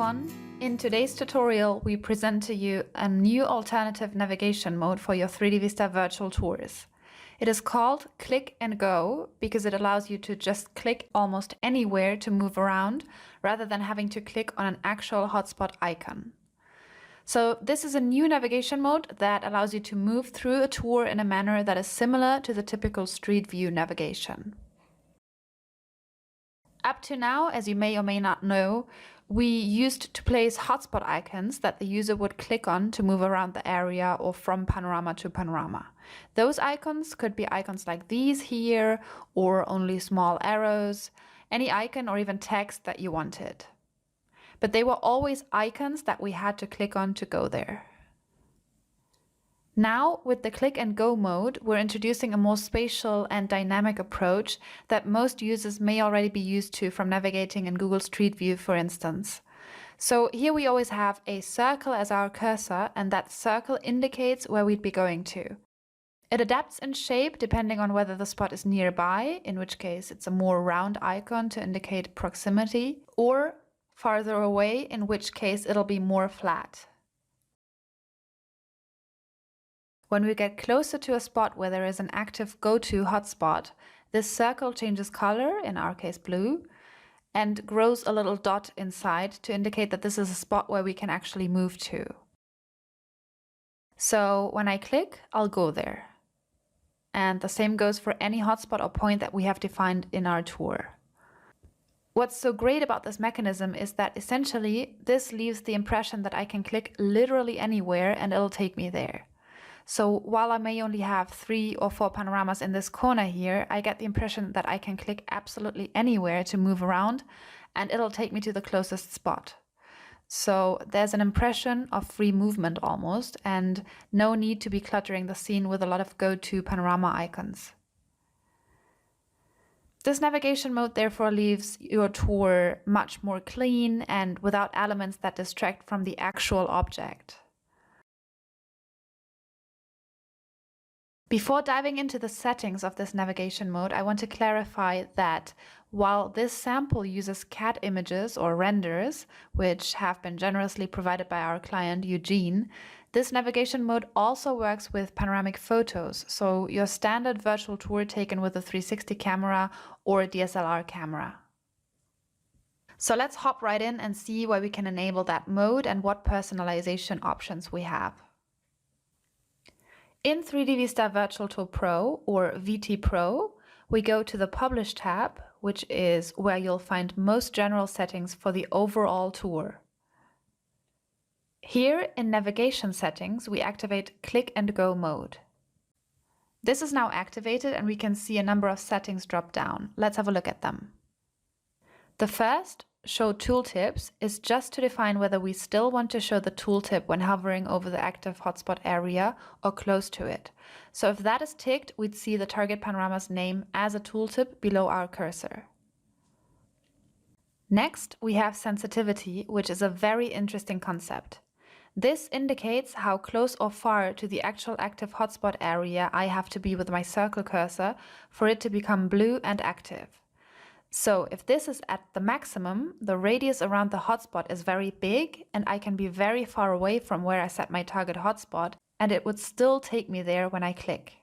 everyone! In today's tutorial, we present to you a new alternative navigation mode for your 3D Vista virtual tours. It is called Click and Go because it allows you to just click almost anywhere to move around rather than having to click on an actual hotspot icon. So this is a new navigation mode that allows you to move through a tour in a manner that is similar to the typical Street View navigation. Up to now, as you may or may not know, we used to place hotspot icons that the user would click on to move around the area or from panorama to panorama. Those icons could be icons like these here, or only small arrows, any icon or even text that you wanted. But they were always icons that we had to click on to go there. Now, with the Click and Go mode, we're introducing a more spatial and dynamic approach that most users may already be used to from navigating in Google Street View, for instance. So here we always have a circle as our cursor, and that circle indicates where we'd be going to. It adapts in shape depending on whether the spot is nearby, in which case it's a more round icon to indicate proximity, or farther away, in which case it'll be more flat. When we get closer to a spot where there is an active go-to hotspot, this circle changes color, in our case blue, and grows a little dot inside to indicate that this is a spot where we can actually move to. So when I click, I'll go there. And the same goes for any hotspot or point that we have defined in our tour. What's so great about this mechanism is that essentially this leaves the impression that I can click literally anywhere and it'll take me there. So while I may only have 3 or 4 panoramas in this corner here, I get the impression that I can click absolutely anywhere to move around and it'll take me to the closest spot. So there's an impression of free movement almost, and no need to be cluttering the scene with a lot of go-to panorama icons. This navigation mode therefore leaves your tour much more clean and without elements that distract from the actual object. Before diving into the settings of this navigation mode, I want to clarify that while this sample uses CAD images or renders, which have been generously provided by our client Eugene, this navigation mode also works with panoramic photos, so your standard virtual tour taken with a 360 camera or a DSLR camera. So let's hop right in and see why we can enable that mode and what personalization options we have. In 3D Vista Virtual Tour Pro, or VT Pro, we go to the Publish tab, which is where you'll find most general settings for the overall tour. Here in Navigation Settings, we activate Click and Go mode. This is now activated and we can see a number of settings drop down. Let's have a look at them. The first, Show Tooltips, is just to define whether we still want to show the tooltip when hovering over the active hotspot area or close to it. So if that is ticked, we'd see the target panorama's name as a tooltip below our cursor. Next, we have Sensitivity, which is a very interesting concept. This indicates how close or far to the actual active hotspot area I have to be with my circle cursor for it to become blue and active. So if this is at the maximum, the radius around the hotspot is very big and I can be very far away from where I set my target hotspot and it would still take me there when I click.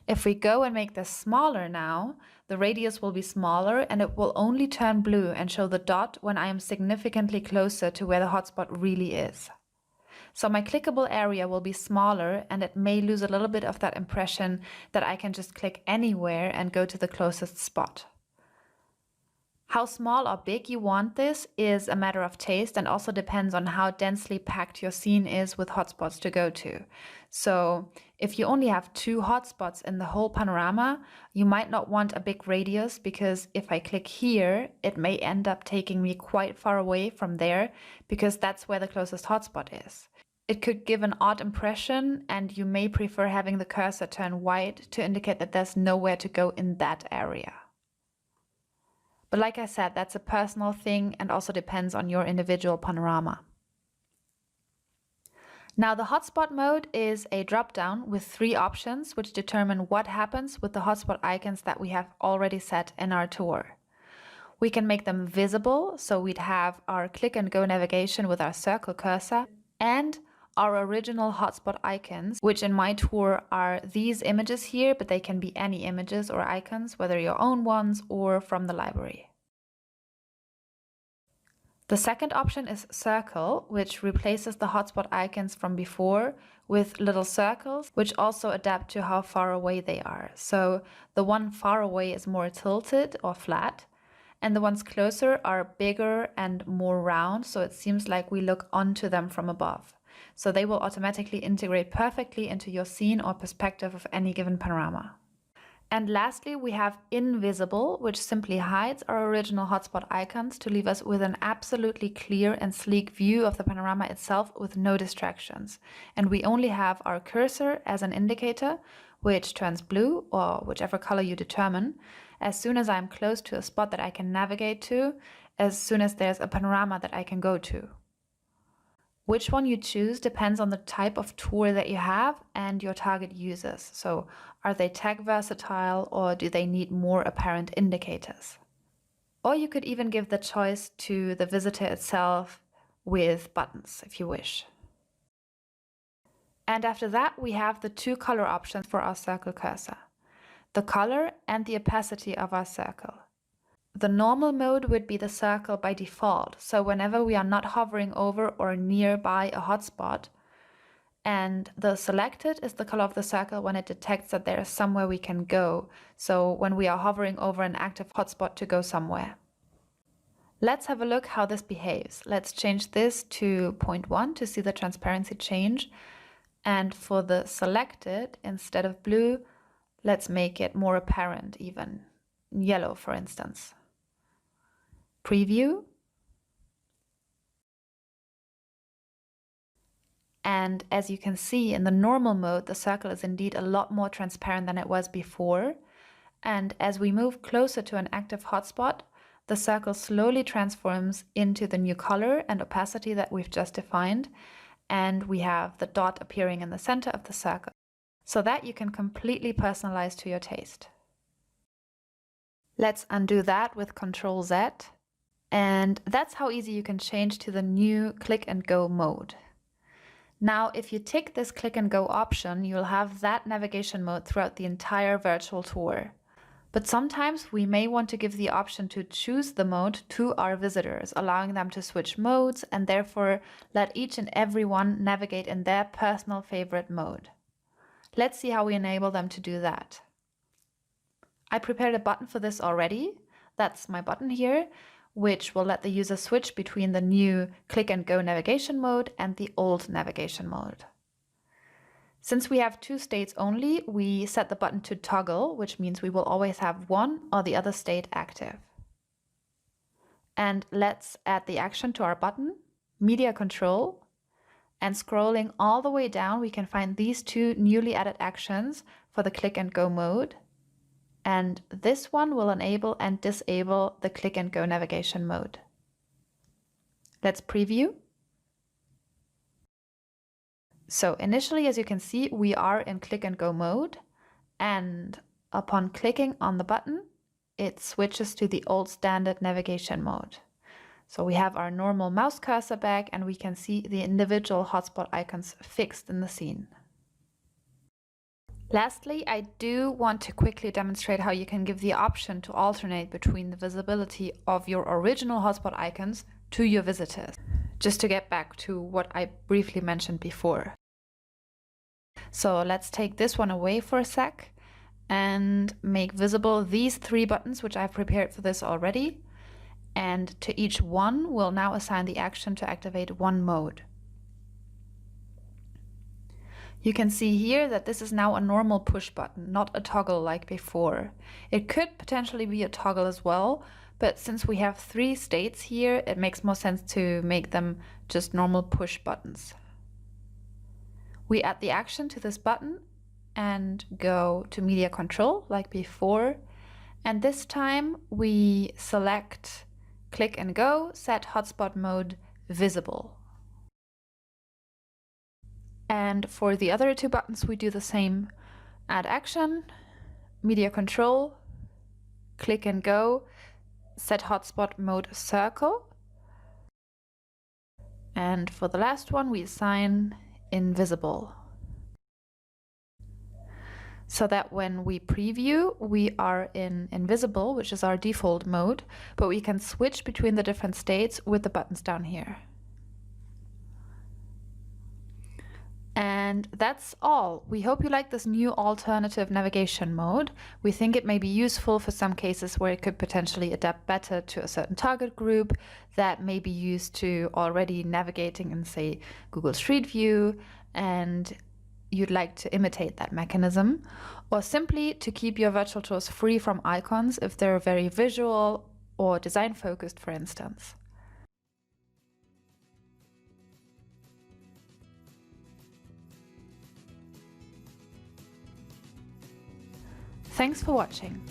If we go and make this smaller now, the radius will be smaller and it will only turn blue and show the dot when I am significantly closer to where the hotspot really is. So my clickable area will be smaller and it may lose a little bit of that impression that I can just click anywhere and go to the closest spot. How small or big you want this is a matter of taste and also depends on how densely packed your scene is with hotspots to go to. So if you only have 2 hotspots in the whole panorama, you might not want a big radius because if I click here, it may end up taking me quite far away from there because that's where the closest hotspot is. It could give an odd impression and you may prefer having the cursor turn white to indicate that there's nowhere to go in that area. But like I said, that's a personal thing and also depends on your individual panorama. Now the hotspot mode is a drop-down with 3 options which determine what happens with the hotspot icons that we have already set in our tour. We can make them visible, so we'd have our click and go navigation with our circle cursor and our original hotspot icons, which in my tour are these images here, but they can be any images or icons, whether your own ones or from the library. The second option is circle, which replaces the hotspot icons from before with little circles, which also adapt to how far away they are. So the one far away is more tilted or flat, and the ones closer are bigger and more round, so it seems like we look onto them from above. So they will automatically integrate perfectly into your scene or perspective of any given panorama. And lastly, we have invisible, which simply hides our original hotspot icons to leave us with an absolutely clear and sleek view of the panorama itself with no distractions. And we only have our cursor as an indicator, which turns blue, or whichever color you determine, as soon as I'm close to a spot that I can navigate to, as soon as there's a panorama that I can go to. Which one you choose depends on the type of tour that you have and your target users. So are they tag versatile or do they need more apparent indicators? Or you could even give the choice to the visitor itself with buttons if you wish. And after that, we have the two color options for our circle cursor: the color and the opacity of our circle. The normal mode would be the circle by default, so whenever we are not hovering over or nearby a hotspot, and the selected is the color of the circle when it detects that there is somewhere we can go, so when we are hovering over an active hotspot to go somewhere. Let's have a look how this behaves. Let's change this to 0.1 to see the transparency change, and for the selected, instead of blue, let's make it more apparent, even yellow for instance. Preview. And as you can see, in the normal mode, the circle is indeed a lot more transparent than it was before. And as we move closer to an active hotspot, the circle slowly transforms into the new color and opacity that we've just defined. And we have the dot appearing in the center of the circle, so that you can completely personalize to your taste. Let's undo that with Ctrl Z. And that's how easy you can change to the new click and go mode. Now, if you tick this click and go option, you'll have that navigation mode throughout the entire virtual tour. But sometimes we may want to give the option to choose the mode to our visitors, allowing them to switch modes and therefore let each and every one navigate in their personal favorite mode. Let's see how we enable them to do that. I prepared a button for this already. That's my button here, which will let the user switch between the new click and go navigation mode and the old navigation mode. Since we have two states only, we set the button to toggle, which means we will always have one or the other state active. And let's add the action to our button, media control, and scrolling all the way down, we can find these two newly added actions for the click and go mode. And this one will enable and disable the click and go navigation mode. Let's preview. So initially, as you can see, we are in click and go mode, and upon clicking on the button, it switches to the old standard navigation mode. So we have our normal mouse cursor back and we can see the individual hotspot icons fixed in the scene. Lastly, I do want to quickly demonstrate how you can give the option to alternate between the visibility of your original hotspot icons to your visitors, just to get back to what I briefly mentioned before. So let's take this one away for a sec and make visible these three buttons, which I've prepared for this already. And to each one, we'll now assign the action to activate one mode. You can see here that this is now a normal push button, not a toggle like before. It could potentially be a toggle as well, but since we have three states here, it makes more sense to make them just normal push buttons. We add the action to this button and go to media control like before. And this time we select click and go, set hotspot mode visible. And for the other two buttons, we do the same. Add action, media control, click and go, set hotspot mode circle. And for the last one, we assign invisible, so that when we preview, we are in invisible, which is our default mode, but we can switch between the different states with the buttons down here. And that's all. We hope you like this new alternative navigation mode. We think it may be useful for some cases where it could potentially adapt better to a certain target group that may be used to already navigating in, say, Google Street View, and you'd like to imitate that mechanism, or simply to keep your virtual tours free from icons if they're very visual or design focused, for instance. Thanks for watching.